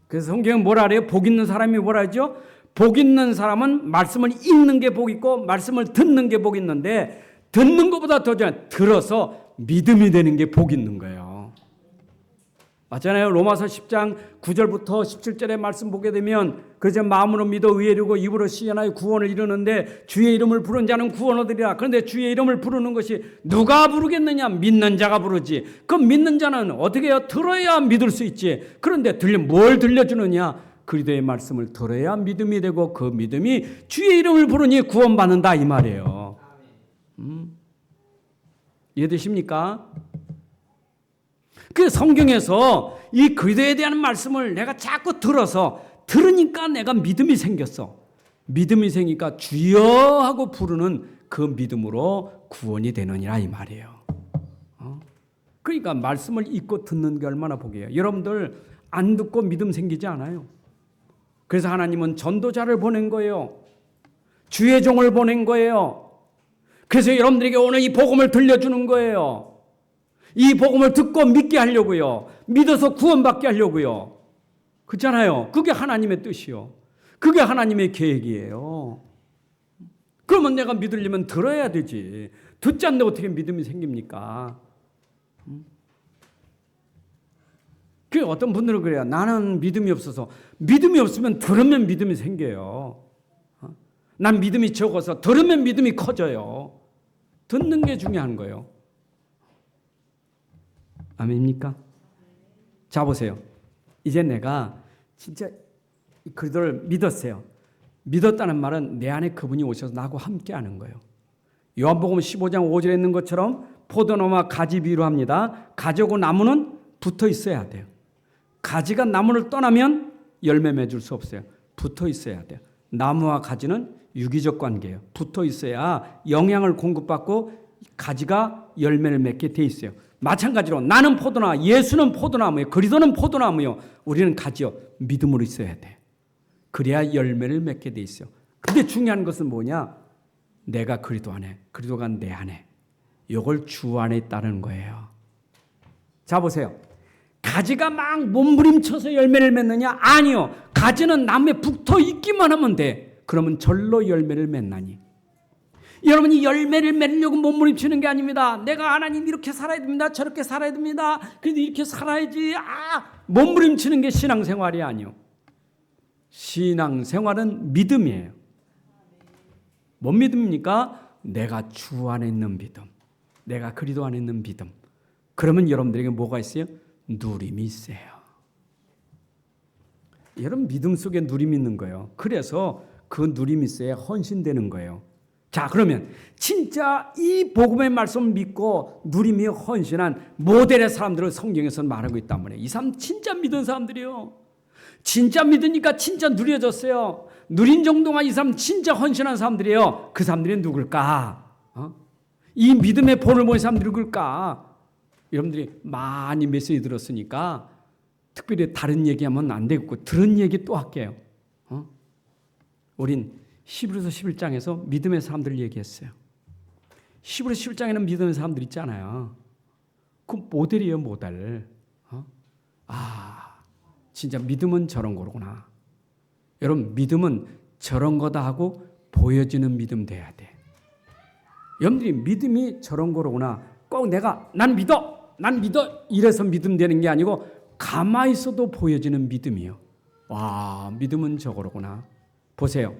그래서 성경은 뭐라 그래요? 복 있는 사람이 뭐라 하죠? 복 있는 사람은 말씀을 읽는 게 복 있고 말씀을 듣는 게 복 있는데 듣는 것보다 더 중요한 들어서 믿음이 되는 게 복 있는 거예요. 맞잖아요. 로마서 10장 9절부터 17절의 말씀 보게 되면 그래서 마음으로 믿어 의에 이르고 입으로 시인하여 구원을 이루는데 주의 이름을 부른 자는 구원 얻으리라. 그런데 주의 이름을 부르는 것이 누가 부르겠느냐? 믿는 자가 부르지. 그럼 믿는 자는 어떻게 해요? 들어야 믿을 수 있지. 그런데 뭘 들려주느냐? 그리스도의 말씀을 들어야 믿음이 되고 그 믿음이 주의 이름을 부르니 구원받는다 이 말이에요. 이해되십니까? 그 성경에서 이 그리스도에 대한 말씀을 내가 자꾸 들으니까 내가 믿음이 생겼어. 믿음이 생기니까 주여 하고 부르는 그 믿음으로 구원이 되느니라 이 말이에요. 그러니까 말씀을 읽고 듣는 게 얼마나 복이에요. 여러분들 안 듣고 믿음 생기지 않아요. 그래서 하나님은 전도자를 보낸 거예요. 주의 종을 보낸 거예요. 그래서 여러분들에게 오늘 이 복음을 들려주는 거예요. 이 복음을 듣고 믿게 하려고요. 믿어서 구원받게 하려고요. 그렇잖아요. 그게 하나님의 뜻이요. 그게 하나님의 계획이에요. 그러면 내가 믿으려면 들어야 되지. 듣지 않는데 어떻게 믿음이 생깁니까? 그 어떤 분들은 그래요. 나는 믿음이 없어서. 믿음이 없으면 들으면 믿음이 생겨요. 난 믿음이 적어서 들으면 믿음이 커져요. 듣는 게 중요한 거예요. 아멘입니까? 자 보세요. 이제 내가 진짜 그들을 믿었어요. 믿었다는 말은 내 안에 그분이 오셔서 나하고 함께하는 거예요. 요한복음 15장 5절에 있는 것처럼 포도나무와 가지 비유로 합니다. 가지하고 나무는 붙어 있어야 돼요. 가지가 나무를 떠나면 열매 맺을 수 없어요. 붙어 있어야 돼요. 나무와 가지는 유기적 관계예요. 붙어 있어야 영양을 공급받고 가지가 열매를 맺게 돼 있어요. 마찬가지로 나는 포도나무, 예수는 포도나무예요. 그리스도는 포도나무요. 우리는 가지요. 믿음으로 있어야 돼. 그래야 열매를 맺게 돼 있어요. 근데 중요한 것은 뭐냐? 내가 그리스도 안에, 그리스도가 내 안에. 이걸 주 안에 있다는 거예요. 자 보세요. 가지가 막 몸부림쳐서 열매를 맺느냐? 아니요. 가지는 나무에 붙어 있기만 하면 돼. 그러면 절로 열매를 맺나니. 여러분이 열매를 맺으려고 몸부림치는 게 아닙니다. 내가 하나님 이렇게 살아야 됩니다. 저렇게 살아야 됩니다. 그래도 이렇게 살아야지. 몸부림치는 게 신앙생활이 아니요. 신앙생활은 믿음이에요. 뭔 믿음입니까? 내가 주 안에 있는 믿음. 내가 그리스도 안에 있는 믿음. 그러면 여러분들에게 뭐가 있어요? 누림이 있어요. 여러분 믿음 속에 누림이 있는 거예요. 그래서 그 누림이 있어야 헌신되는 거예요. 자 그러면 진짜 이 복음의 말씀을 믿고 누림이 헌신한 모델의 사람들을 성경에서 말하고 있단 말이에요. 이 사람 진짜 믿은 사람들이요. 진짜 믿으니까 진짜 누려졌어요. 누린 정도가 이 사람 진짜 헌신한 사람들이에요. 그 사람들이 누굴까? 이 믿음의 본을 보는 사람들이 누굴까? 여러분들이 많이 메시지 들었으니까 특별히 다른 얘기하면 안 되겠고 들은 얘기 또 할게요. 우린 히브리서 11장에서 믿음의 사람들을 얘기했어요. 히브리서 11장에는 믿음의 사람들 있잖아요. 그 모델이에요, 모델. 진짜 믿음은 저런 거구나. 여러분 믿음은 저런 거다 하고 보여지는 믿음 돼야 돼. 여러분들이 믿음이 저런 거로구나. 꼭 내가 난 믿어 이래서 믿음 되는 게 아니고 가만히 있어도 보여지는 믿음이요. 와 믿음은 저거로구나. 보세요.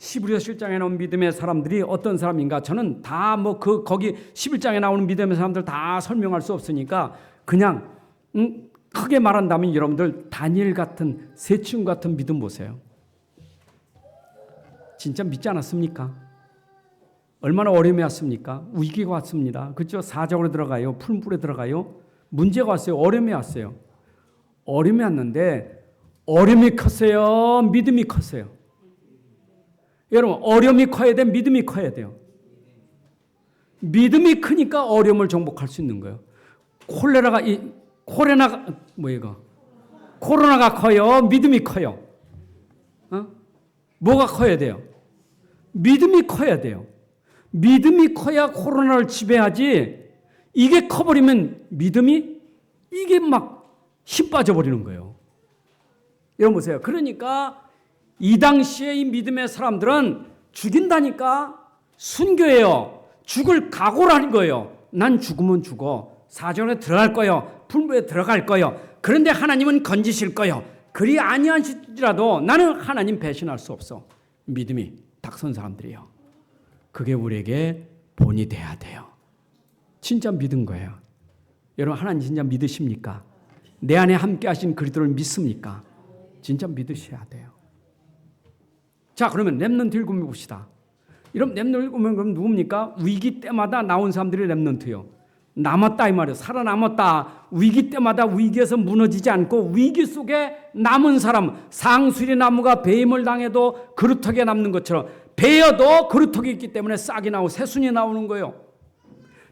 히브리서 11장에 나온 믿음의 사람들이 어떤 사람인가? 저는 다 거기 11장에 나오는 믿음의 사람들 다 설명할 수 없으니까 그냥 크게 말한다면 여러분들 다니엘 같은 세층 같은 믿음 보세요. 진짜 믿지 않았습니까? 얼마나 어려움이 왔습니까? 위기가 왔습니다. 그렇죠? 사정으로 들어가요. 풀물에 들어가요. 문제가 왔어요. 어려움이 왔어요. 어려움이 왔는데 어려움이 컸어요. 믿음이 컸어요. 여러분 어려움이 커야 돼. 믿음이 커야 돼요. 믿음이 크니까 어려움을 정복할 수 있는 거예요. 코로나가 커요. 믿음이 커요. 뭐가 커야 돼요? 믿음이 커야 돼요. 믿음이 커야 코로나를 지배하지. 이게 커버리면 믿음이 이게 막 힘 빠져버리는 거예요. 여러분 보세요. 그러니까 이 당시에 이 믿음의 사람들은 죽인다니까 순교해요. 죽을 각오를 하는 거예요. 난 죽으면 죽어. 사정에 들어갈 거예요. 풀무에 들어갈 거예요. 그런데 하나님은 건지실 거예요. 그리 아니하시더라도 나는 하나님 배신할 수 없어. 믿음이 딱 선 사람들이요. 그게 우리에게 본이 돼야 돼요. 진짜 믿은 거예요. 여러분 하나님 진짜 믿으십니까? 내 안에 함께 하신 그리스도를 믿습니까? 진짜 믿으셔야 돼요. 자 그러면 렘넌트 읽으면 봅시다. 이런 렘넌트 읽으면 그럼 누굽니까? 위기 때마다 나온 사람들이 렘넌트요. 남았다 이 말이에요. 살아남았다. 위기 때마다 위기에서 무너지지 않고 위기 속에 남은 사람. 상수리 나무가 배임을 당해도 그루터기에 남는 것처럼 베어도 그루터기 있기 때문에 싹이 나오고 새순이 나오는 거예요.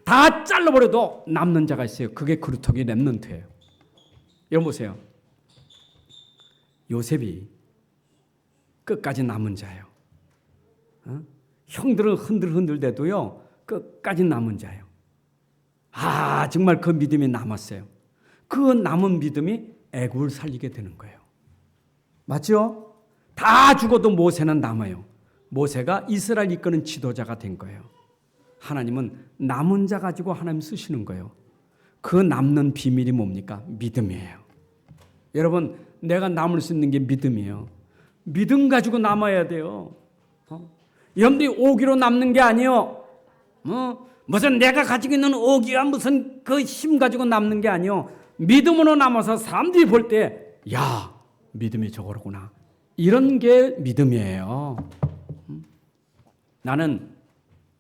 다 잘라버려도 남는 자가 있어요. 그게 그루터기 렘넌트예요. 여러분 보세요. 요셉이 끝까지 남은 자예요. 형들은 흔들흔들대도요 끝까지 남은 자예요. 정말 그 믿음이 남았어요. 그 남은 믿음이 애굽을 살리게 되는 거예요. 맞죠? 다 죽어도 모세는 남아요. 모세가 이스라엘 이끄는 지도자가 된 거예요. 하나님은 남은 자 가지고 하나님 쓰시는 거예요. 그 남는 비밀이 뭡니까? 믿음이에요. 여러분, 내가 남을 수 있는 게 믿음이에요. 믿음 가지고 남아야 돼요. 여러분들이 오기로 남는 게 아니요. 무슨 내가 가지고 있는 오기와 무슨 그 힘 가지고 남는 게 아니요. 믿음으로 남아서 사람들이 볼 때, 야, 믿음이 저거구나. 이런 게 믿음이에요. 나는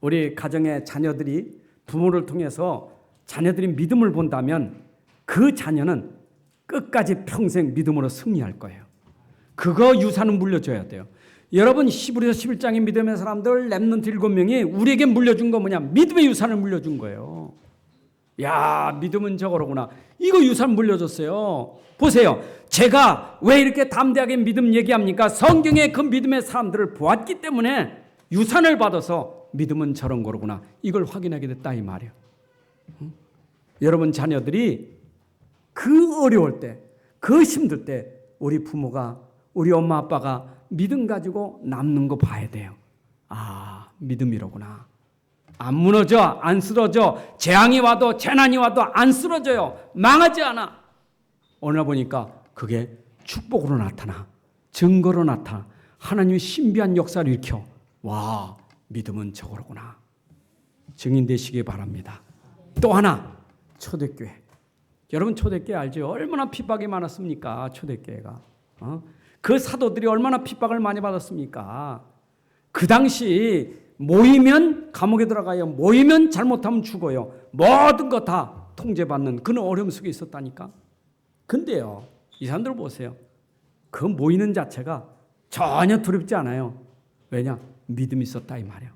우리 가정의 자녀들이 부모를 통해서 자녀들이 믿음을 본다면 그 자녀는 끝까지 평생 믿음으로 승리할 거예요. 그거 유산은 물려줘야 돼요. 여러분 히브리서 11장의 믿음의 사람들 렘넌트 7명이 우리에게 물려준 거 뭐냐? 믿음의 유산을 물려준 거예요. 야, 믿음은 저거로구나. 이거 유산 물려줬어요. 보세요. 제가 왜 이렇게 담대하게 믿음 얘기합니까? 성경에 그 믿음의 사람들을 보았기 때문에 유산을 받아서 믿음은 저런 거로구나. 이걸 확인하게 됐다 이 말이에요. 여러분 자녀들이 그 어려울 때, 그 힘들 때 우리 부모가, 우리 엄마 아빠가 믿음 가지고 남는 거 봐야 돼요. 믿음이로구나. 안 무너져, 안 쓰러져. 재앙이 와도 재난이 와도 안 쓰러져요. 망하지 않아. 어느 날 보니까 그게 축복으로 나타나, 증거로 나타나, 하나님의 신비한 역사를 일으켜. 와, 믿음은 저거로구나. 증인되시기 바랍니다. 또 하나, 초대교회. 여러분 초대교회 알죠? 얼마나 핍박이 많았습니까? 초대교회가. 그 사도들이 얼마나 핍박을 많이 받았습니까? 그 당시 모이면 감옥에 들어가요. 모이면 잘못하면 죽어요. 모든 거 다 통제받는 그런 어려움 속에 있었다니까. 근데요, 이 사람들 보세요. 그 모이는 자체가 전혀 두렵지 않아요. 왜냐? 믿음이 있었다 이 말이에요.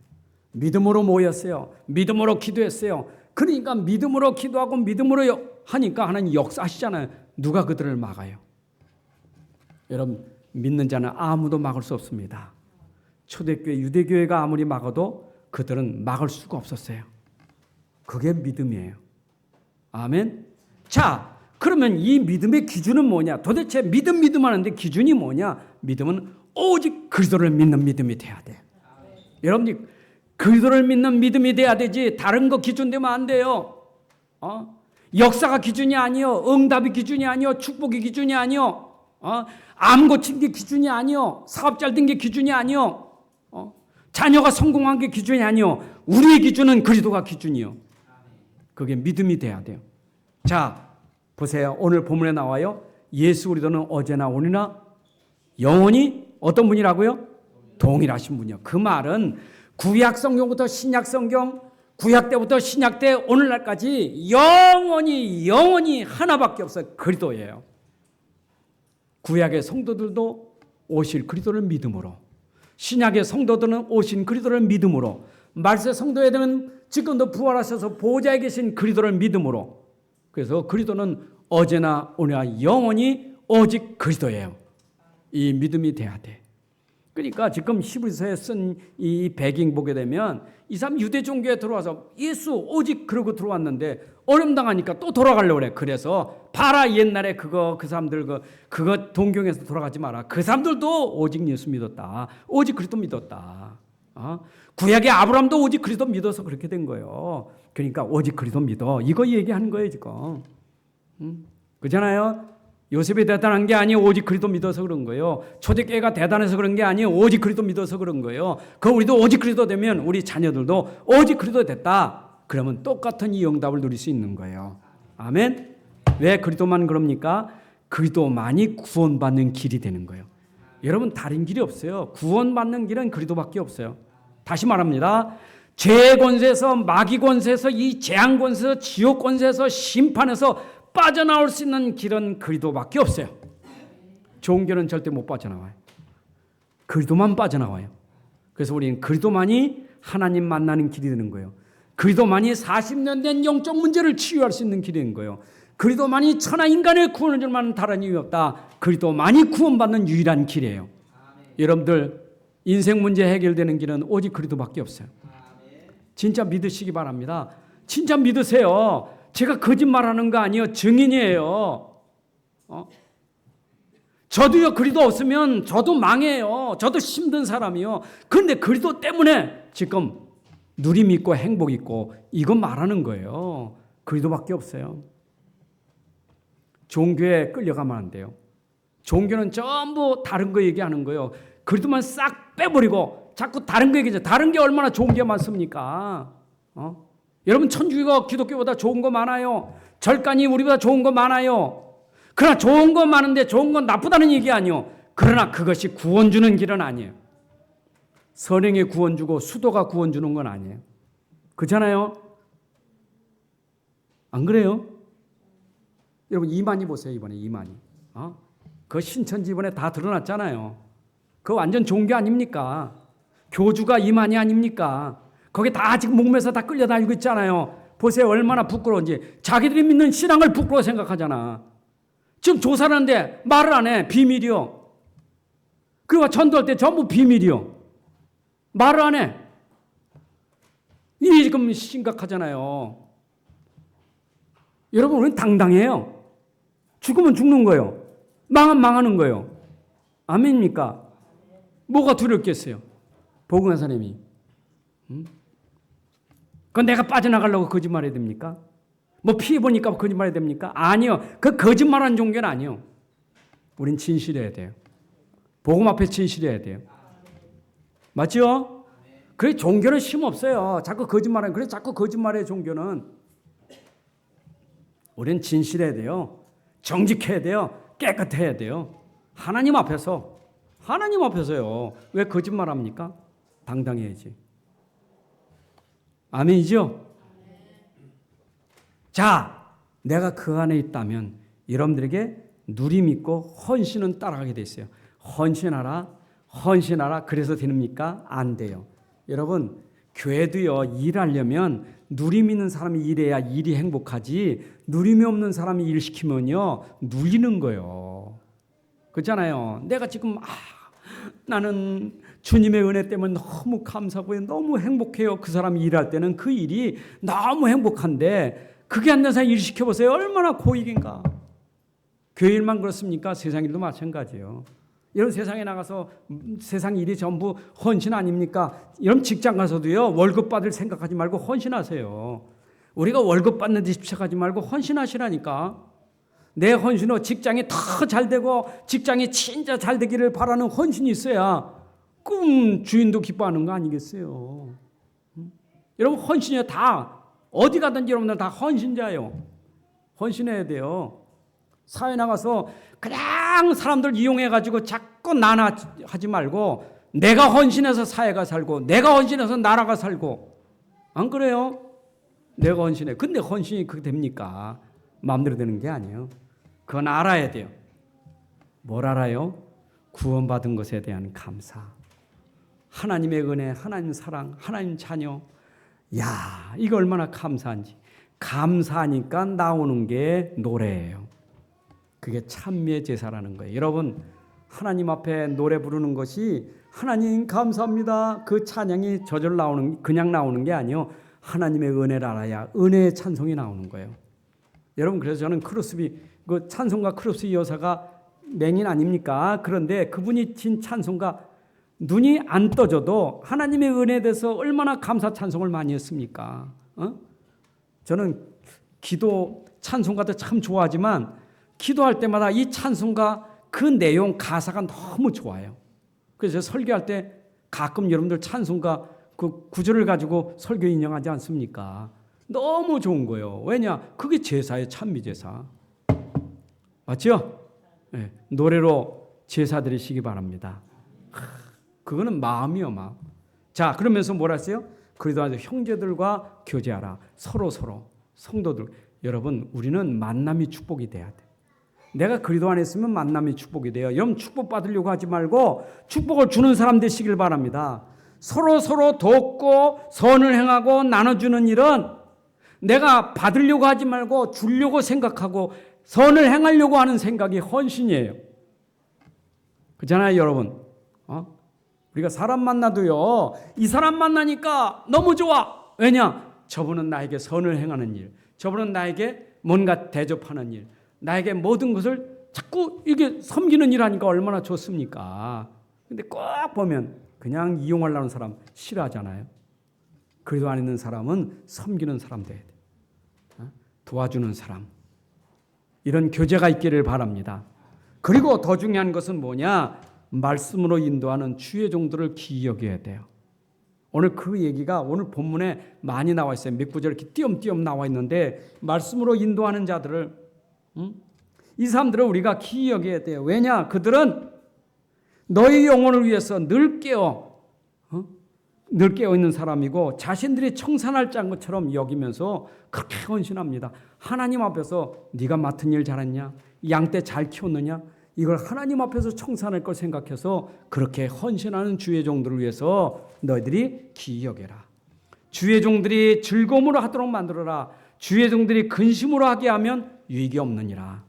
믿음으로 모였어요. 믿음으로 기도했어요. 그러니까 믿음으로 기도하고 믿음으로 하니까 하나님 역사하시잖아요. 누가 그들을 막아요? 여러분, 믿는 자는 아무도 막을 수 없습니다. 초대교회, 유대교회가 아무리 막아도 그들은 막을 수가 없었어요. 그게 믿음이에요. 아멘. 자, 그러면 이 믿음의 기준은 뭐냐? 도대체 믿음 하는데 기준이 뭐냐? 믿음은 오직 그리스도를 믿는 믿음이 돼야 돼. 여러분이 그리스도를 믿는 믿음이 돼야 되지 다른 거 기준 되면 안 돼요. 역사가 기준이 아니요. 응답이 기준이 아니요. 축복이 기준이 아니요. 암 고친 게 기준이 아니요. 사업 잘 된 게 기준이 아니요. 자녀가 성공한 게 기준이 아니요. 우리의 기준은 그리스도가 기준이요. 그게 믿음이 돼야 돼요. 자, 보세요. 오늘 본문에 나와요. 예수 그리스도는 어제나 오늘이나 영원히 어떤 분이라고요? 동일하신 분이요. 그 말은 구약 성경부터 신약 성경, 구약 때부터 신약 때 오늘날까지 영원히 하나밖에 없어요. 그리스도예요. 구약의 성도들도 오실 그리스도를 믿음으로, 신약의 성도들은 오신 그리스도를 믿음으로, 말세 성도들은 지금도 부활하셔서 보좌에 계신 그리스도를 믿음으로. 그래서 그리스도는 어제나 오늘나 영원히 오직 그리스도예요. 이 믿음이 돼야 돼. 그러니까 지금 히브리서에 쓴 이 배경 보게 되면 이 사람 유대 종교에 들어와서 예수 오직 그러고 들어왔는데 어려움 당하니까 또 돌아가려고 그래. 그래서 봐라 옛날에 그 사람들 그거 동경에서 돌아가지 마라. 그 사람들도 오직 예수 믿었다. 오직 그리스도 믿었다. 구약의 아브라함도 오직 그리스도 믿어서 그렇게 된 거예요. 그러니까 오직 그리스도 믿어. 이거 얘기하는 거예요 지금. 그렇잖아요. 요셉이 대단한 게 아니에요. 오직 그리스도 믿어서 그런 거예요. 초대교회가 대단해서 그런 게 아니에요. 오직 그리스도 믿어서 그런 거예요. 우리도 오직 그리스도 되면 우리 자녀들도 오직 그리스도 됐다. 그러면 똑같은 이 응답을 누릴 수 있는 거예요. 아멘. 왜 그리스도만 그럽니까? 그리스도만이 구원받는 길이 되는 거예요. 여러분 다른 길이 없어요. 구원받는 길은 그리스도밖에 없어요. 다시 말합니다. 죄의 권세에서, 마귀 권세에서, 이 재앙 권세에서, 지옥 권세에서, 심판에서 빠져나올 수 있는 길은 그리스도밖에 없어요. 좋은 길은 절대 못 빠져나와요. 그리스도만 빠져나와요. 그래서 우리는 그리스도만이 하나님 만나는 길이 되는 거예요. 그리스도만이 40년 된 영적 문제를 치유할 수 있는 길이 되는 거예요. 그리스도만이 천하 인간을 구원해 줄 만한 다른 이유 없다. 그리스도만이 구원받는 유일한 길이에요. 여러분들 인생 문제 해결되는 길은 오직 그리스도밖에 없어요. 진짜 믿으시기 바랍니다. 진짜 믿으세요. 제가 거짓말하는 거 아니에요. 증인이에요. 저도요, 그리스도 없으면 저도 망해요. 저도 힘든 사람이요. 그런데 그리스도 때문에 지금 누림 있고 행복 있고 이거 말하는 거예요. 그리스도밖에 없어요. 종교에 끌려가면 안 돼요. 종교는 전부 다른 거 얘기하는 거예요. 그리스도만 싹 빼버리고 자꾸 다른 거 얘기하죠. 다른 게 얼마나 좋은 게 많습니까? 여러분 천주교가 기독교보다 좋은 거 많아요. 절간이 우리보다 좋은 거 많아요. 그러나 좋은 건 많은데 좋은 건 나쁘다는 얘기 아니에요. 그러나 그것이 구원 주는 길은 아니에요. 선행에 구원 주고 수도가 구원 주는 건 아니에요. 그렇잖아요? 안 그래요? 여러분 이만희 보세요. 이번에 이만희. 그 신천지 이번에 다 드러났잖아요. 그거 완전 종교 아닙니까? 교주가 이만희 아닙니까? 거기 다 지금 목매서 다 끌려다니고 있잖아요. 보세요. 얼마나 부끄러운지. 자기들이 믿는 신앙을 부끄러워 생각하잖아. 지금 조사를 하는데 말을 안 해. 비밀이요. 그리고 전도할 때 전부 비밀이요. 말을 안 해. 이게 지금 심각하잖아요. 여러분 우리는 당당해요. 죽으면 죽는 거예요. 망하면 망하는 거예요. 아멘입니까? 뭐가 두렵겠어요? 복음의 사람이. 그건 내가 빠져나가려고 거짓말해야 됩니까? 뭐 피해 보니까 거짓말해야 됩니까? 아니요. 그 거짓말하는 종교는 아니요. 우린 진실해야 돼요. 복음 앞에 진실해야 돼요. 맞죠? 그래 종교는 힘 없어요. 자꾸 거짓말하는. 그래 자꾸 거짓말해 종교는. 우린 진실해야 돼요. 정직해야 돼요. 깨끗해야 돼요. 하나님 앞에서. 하나님 앞에서요. 왜 거짓말합니까? 당당해야지. 아멘이죠? 자, 내가 그 안에 있다면 여러분들에게 누림 있고 헌신은 따라가게 돼 있어요. 헌신하라, 헌신하라. 그래서 됩니까? 안 돼요. 여러분, 교회도요, 일하려면 누림 있는 사람이 일해야 일이 행복하지, 누림이 없는 사람이 일 시키면요, 눌리는 거예요. 그렇잖아요. 내가 지금, 나는 주님의 은혜 때문에 너무 감사하고 너무 행복해요. 그 사람이 일할 때는 그 일이 너무 행복한데, 그게 안 되는 사람 일 시켜보세요. 얼마나 고익인가. 교회 일만 그렇습니까? 세상 일도 마찬가지예요. 이런 세상에 나가서 세상 일이 전부 헌신 아닙니까? 이런 직장 가서도요, 월급 받을 생각하지 말고 헌신하세요. 우리가 월급 받는 데 집착하지 말고 헌신하시라니까. 내 헌신은 직장이 더 잘 되고 직장이 진짜 잘 되기를 바라는 헌신이 있어야 주인도 기뻐하는 거 아니겠어요? 여러분 헌신이요. 다 어디 가든지 여러분들 다 헌신자예요. 헌신해야 돼요. 사회 나가서 그냥 사람들 이용해가지고 자꾸 하지 말고 내가 헌신해서 사회가 살고 내가 헌신해서 나라가 살고 안 그래요? 내가 헌신해. 근데 헌신이 그게 됩니까? 마음대로 되는 게 아니에요. 그건 알아야 돼요. 뭘 알아요? 구원받은 것에 대한 감사. 하나님의 은혜, 하나님 사랑, 하나님 자녀. 야, 이거 얼마나 감사한지. 감사하니까 나오는 게 노래예요. 그게 찬미의 제사라는 거예요. 여러분, 하나님 앞에 노래 부르는 것이 하나님 감사합니다. 그 찬양이 그냥 나오는 게 아니요. 하나님의 은혜를 알아야 은혜의 찬송이 나오는 거예요. 여러분, 그래서 저는 크로스비, 그 찬송가 크로스비 여사가 맹인 아닙니까? 그런데 그분이 진 찬송가 눈이 안 떠져도 하나님의 은혜에 대해서 얼마나 감사 찬송을 많이 했습니까? 저는 기도 찬송가도 참 좋아하지만 기도할 때마다 이 찬송가 그 내용 가사가 너무 좋아요. 그래서 설교할 때 가끔 여러분들 찬송가 그 구절을 가지고 설교 인용하지 않습니까? 너무 좋은 거예요. 왜냐? 그게 제사예요. 찬미 제사. 맞죠? 네, 노래로 제사 드리시기 바랍니다. 그거는 마음이요, 마음. 자, 그러면서 뭐라 했어요? 그래도 아주 형제들과 교제하라. 서로 성도들. 여러분, 우리는 만남이 축복이 돼야 돼. 내가 그리스도 안에 있으면 만남이 축복이 돼요. 여러분 축복 받으려고 하지 말고 축복을 주는 사람 되시길 바랍니다. 서로 돕고 선을 행하고 나눠주는 일은 내가 받으려고 하지 말고 주려고 생각하고 선을 행하려고 하는 생각이 헌신이에요. 그렇잖아요, 여러분. 우리가 사람 만나도요, 이 사람 만나니까 너무 좋아. 왜냐? 저분은 나에게 선을 행하는 일, 저분은 나에게 뭔가 대접하는 일, 나에게 모든 것을 자꾸 이게 섬기는 일 하니까 얼마나 좋습니까? 근데 꼭 보면 그냥 이용하려는 사람 싫어하잖아요. 그래도 안 있는 사람은 섬기는 사람 돼야 돼. 도와주는 사람. 이런 교제가 있기를 바랍니다. 그리고 더 중요한 것은 뭐냐? 말씀으로 인도하는 주의 종들을 기이 여겨야 돼요. 오늘 그 얘기가 오늘 본문에 많이 나와 있어요. 몇 구절 이렇게 띄엄띄엄 나와 있는데 말씀으로 인도하는 자들을 이 사람들을 우리가 기이 여겨야 돼요. 왜냐? 그들은 너희 영혼을 위해서 늘 깨어 있는 사람이고 자신들이 청산할 짠 것처럼 여기면서 그렇게 헌신합니다. 하나님 앞에서 네가 맡은 일 잘했냐? 양떼 잘 키웠느냐? 이걸 하나님 앞에서 청산할 걸 생각해서 그렇게 헌신하는 주의 종들을 위해서 너희들이 기이 여겨라. 주의 종들이 즐거움으로 하도록 만들어라. 주의 종들이 근심으로 하게 하면 유익이 없느니라.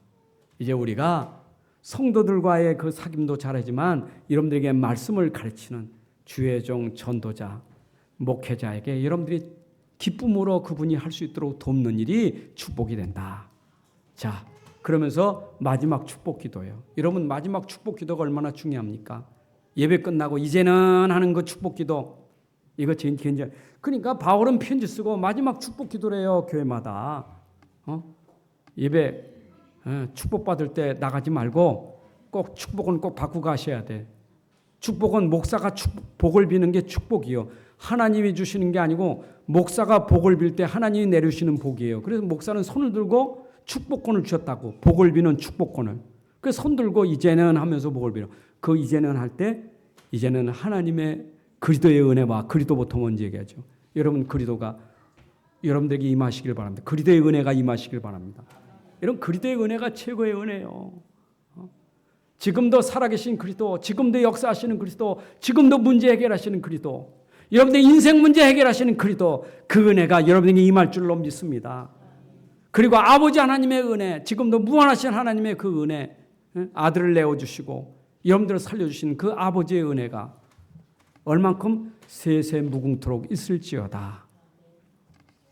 이제 우리가 성도들과의 그 사귐도 잘하지만 여러분들에게 말씀을 가르치는 주의 종 전도자, 목회자에게 여러분들이 기쁨으로 그분이 할 수 있도록 돕는 일이 축복이 된다. 자, 그러면서 마지막 축복 기도예요. 여러분 마지막 축복 기도가 얼마나 중요합니까? 예배 끝나고 이제는 하는 그 축복 기도 이거 굉장히 그러니까 바울은 편지 쓰고 마지막 축복 기도래요. 교회마다 예배 축복 받을 때 나가지 말고 꼭 축복은 꼭 받고 가셔야 돼. 축복은 목사가 복을 비는 게 축복이요. 하나님이 주시는 게 아니고 목사가 복을 빌 때 하나님이 내려주시는 복이에요. 그래서 목사는 손을 들고 축복권을 주셨다고. 복을 비는 축복권을. 그래서 손 들고 이제는 하면서 복을 빌어. 그 이제는 할 때 이제는 하나님의 그리스도의 은혜와 그리스도부터 먼저 얘기하죠. 여러분 그리스도가 여러분들에게 임하시길 바랍니다. 그리스도의 은혜가 임하시길 바랍니다. 이런 그리스도의 은혜가 최고의 은혜예요. 지금도 살아계신 그리스도, 지금도 역사하시는 그리스도, 지금도 문제 해결하시는 그리스도, 여러분들의 인생 문제 해결하시는 그리스도, 그 은혜가 여러분에게 임할 줄로 믿습니다. 그리고 아버지 하나님의 은혜, 지금도 무한하신 하나님의 그 은혜, 아들을 내어주시고 여러분들을 살려주신 그 아버지의 은혜가 얼만큼 세세 무궁토록 있을지어다.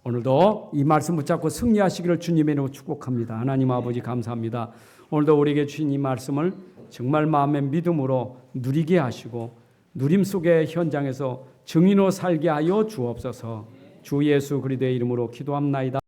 오늘도 이 말씀 붙잡고 승리하시기를 주님의 이름으로 축복합니다. 하나님 아버지 감사합니다. 오늘도 우리에게 주신 이 말씀을 정말 마음의 믿음으로 누리게 하시고 누림 속의 현장에서 증인으로 살게 하여 주옵소서. 주 예수 그리스도의 이름으로 기도합나이다.